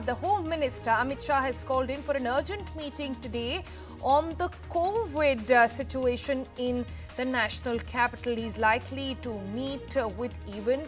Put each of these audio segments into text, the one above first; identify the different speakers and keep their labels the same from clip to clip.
Speaker 1: The Home Minister Amit Shah has called in for an urgent meeting today on the COVID situation in the national capital. He's likely to meet with even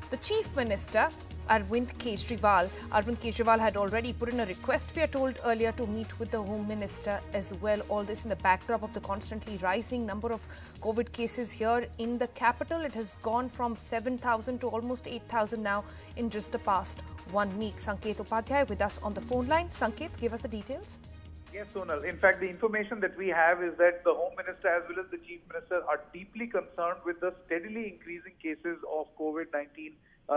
Speaker 1: the Chief Minister Arvind Kejriwal. Arvind Kejriwal had already put in a request, we are told earlier, to meet with the Home Minister as well. All this in the backdrop of the constantly rising number of COVID cases here in the capital. It has gone from 7,000 to almost 8,000 now in just the past 1 week. Sanket Upadhyay with us on the phone line. Sanket, give us the details.
Speaker 2: Yes, Sonal. In fact, the information that we have is that the Home Minister as well as the Chief Minister are deeply concerned with the steadily increasing cases of COVID-19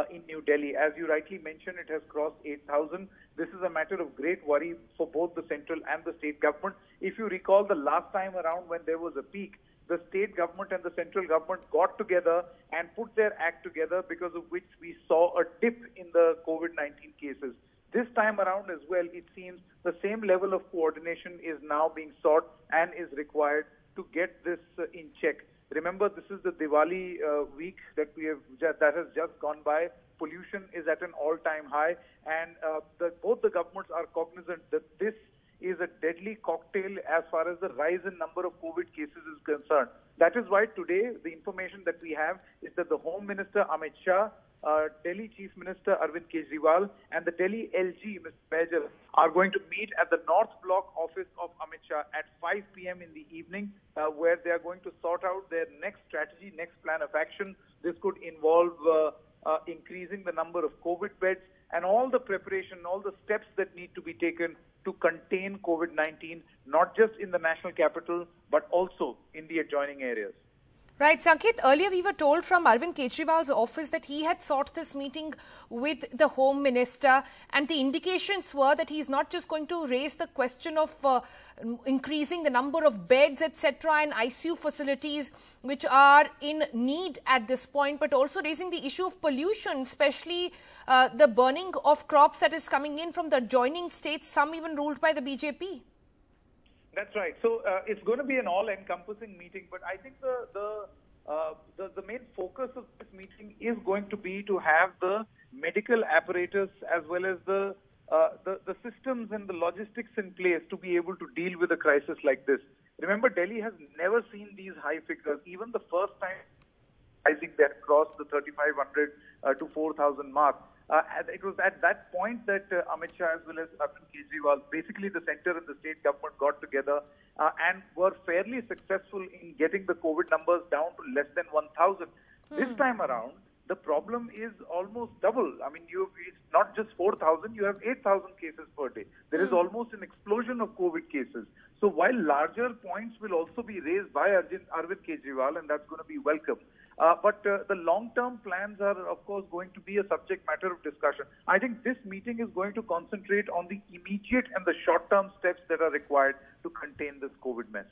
Speaker 2: in New Delhi. As you rightly mentioned, it has crossed 8,000. This is a matter of great worry for both the central and the state government. If you recall, the last time around when there was a peak, the state government and the central government got together and put their act together, because of which we saw a dip in the COVID-19 cases. This time around as well, it seems the same level of coordination is now being sought and is required to get this in check. Remember, this is the Diwali week that has just gone by. Pollution is at an all-time high, and both the governments are cognizant that this is a deadly cocktail as far as the rise in number of COVID cases is concerned. That is why today the information that we have is that the Home Minister Amit Shah, Delhi Chief Minister Arvind Kejriwal and the Delhi LG, Mr. Baijal, are going to meet at the North Block office of Amit Shah at 5 p.m. in the evening, where they are going to sort out their next strategy, next plan of action. This could involve increasing the number of COVID beds and all the preparation, all the steps that need to be taken to contain COVID-19, not just in the national capital, but also in the adjoining areas.
Speaker 1: Right, Sanket, earlier we were told from Arvind Kejriwal's office that he had sought this meeting with the Home Minister, and the indications were that he's not just going to raise the question of increasing the number of beds, etc., and ICU facilities which are in need at this point, but also raising the issue of pollution, especially the burning of crops that is coming in from the adjoining states, some even ruled by the BJP.
Speaker 2: That's right. So it's going to be an all-encompassing meeting, but I think the main focus of this meeting is going to be to have the medical apparatus as well as the systems and the logistics in place to be able to deal with a crisis like this. Remember, Delhi has never seen these high figures. Even the first time I think that crossed the 3,500 to 4,000 mark. It was at that point that Amit Shah as well as Arvind Kejriwal, basically the center and the state government, got together and were fairly successful in getting the COVID numbers down to less than 1,000. This time around, the problem is almost double. I mean, it's not just 4,000, you have 8,000 cases per day. There is almost an explosion of COVID cases. So while larger points will also be raised by Arvind Kejriwal, and that's going to be welcome, but the long-term plans are, of course, going to be a subject matter of discussion. I think this meeting is going to concentrate on the immediate and the short-term steps that are required to contain this COVID mess.